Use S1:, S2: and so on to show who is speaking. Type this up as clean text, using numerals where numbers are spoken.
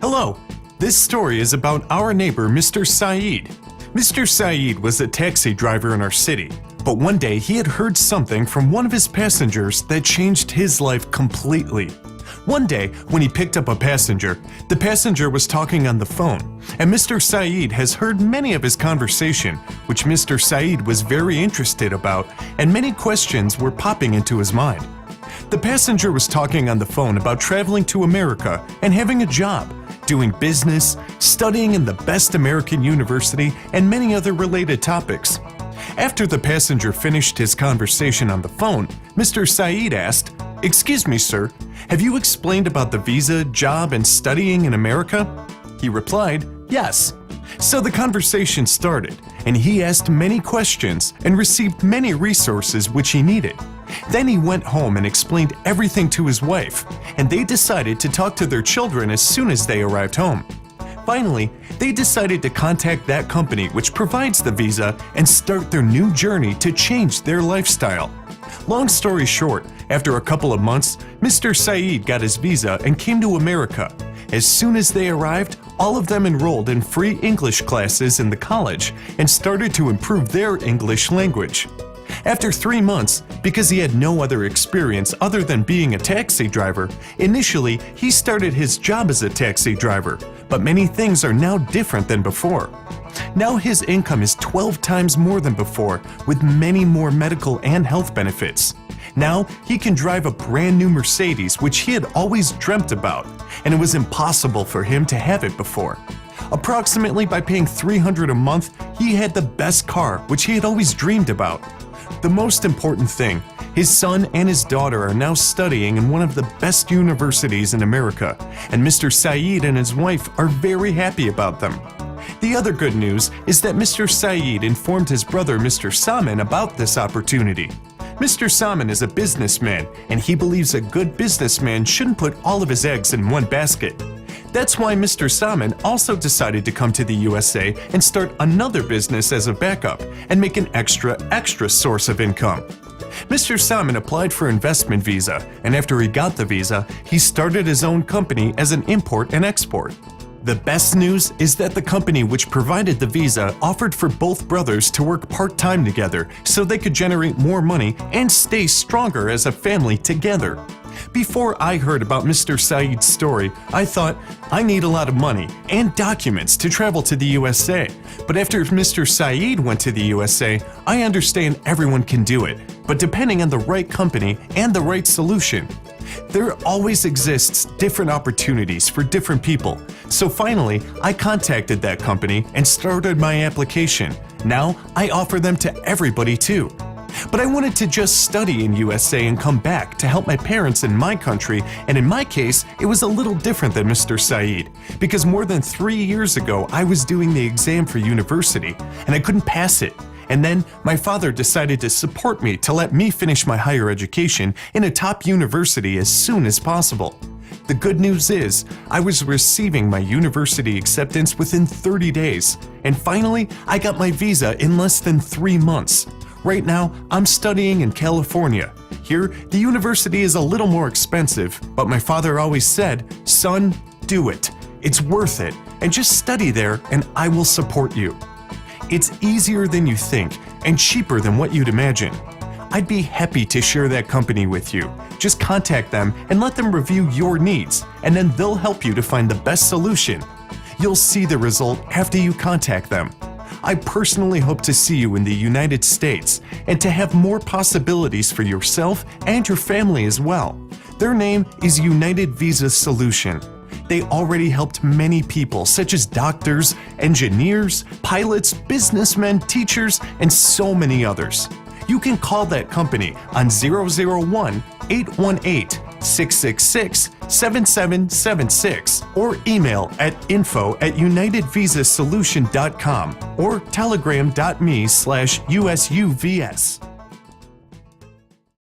S1: Hello, this story is about our neighbor Mr. Saeed. Mr. Saeed was a taxi driver in our city, but one day he had heard something from one of his passengers that changed his life completely. One day, when he picked up a passenger, the passenger was talking on the phone, and Mr. Saeed has heard many of his conversation, which Mr. Saeed was very interested about, and many questions were popping into his mind. The passenger was talking on the phone about traveling to America and having a job, doing business, studying in the best American university, and many other related topics. After the passenger finished his conversation on the phone, Mr. Saeed asked, "Excuse me, sir, have you explained about the visa, job, and studying in America?" He replied, "Yes." So the conversation started, and he asked many questions and received many resources which he needed. Then he went home and explained everything to his wife, and they decided to talk to their children as soon as they arrived home. Finally, they decided to contact that company which provides the visa and start their new journey to change their lifestyle. Long story short, after a couple of months, Mr. Saeed got his visa and came to America. As soon as they arrived, all of them enrolled in free English classes in the college and started to improve their English language. After 3 months, because he had no other experience other than being a taxi driver, initially he started his job as a taxi driver, but many things are now different than before. Now his income is 12 times more than before, with many more medical and health benefits. Now he can drive a brand new Mercedes, which he had always dreamt about, and it was impossible for him to have it before. Approximately by paying $300 a month, he had the best car, which he had always dreamed about. The most important thing, his son and his daughter are now studying in one of the best universities in America, and Mr. Saeed and his wife are very happy about them. The other good news is that Mr. Saeed informed his brother Mr. Salman about this opportunity. Mr. Salman is a businessman, and he believes a good businessman shouldn't put all of his eggs in one basket. That's why Mr. Salman also decided to come to the USA and start another business as a backup and make an extra source of income. Mr. Salman applied for investment visa, and after he got the visa, he started his own company as an import and export. The best news is that the company which provided the visa offered for both brothers to work part-time together so they could generate more money and stay stronger as a family together. Before I heard about Mr. Saeed's story, I thought, I need a lot of money and documents to travel to the USA. But after Mr. Saeed went to the USA, I understand everyone can do it, but depending on the right company and the right solution. There always exists different opportunities for different people. So finally, I contacted that company and started my application. Now, I offer them to everybody too. But I wanted to just study in USA and come back to help my parents in my country, and in my case, it was a little different than Mr. Saeed, because more than 3 years ago, I was doing the exam for university, and I couldn't pass it. And then my father decided to support me to let me finish my higher education in a top university as soon as possible. The good news is, I was receiving my university acceptance within 30 days, and finally, I got my visa in less than 3 months. Right now, I'm studying in California. Here, the university is a little more expensive, but my father always said, "Son, do it. It's worth it, and just study there and I will support you." It's easier than you think and cheaper than what you'd imagine. I'd be happy to share that company with you. Just contact them and let them review your needs, and then they'll help you to find the best solution. You'll see the result after you contact them. I personally hope to see you in the United States and to have more possibilities for yourself and your family as well. Their name is United Visa Solution. They already helped many people, such as doctors, engineers, pilots, businessmen, teachers, and so many others. You can call that company on 001-818-666-7776 or email at info@unitedvisasolution.com or telegram.me/USUVS.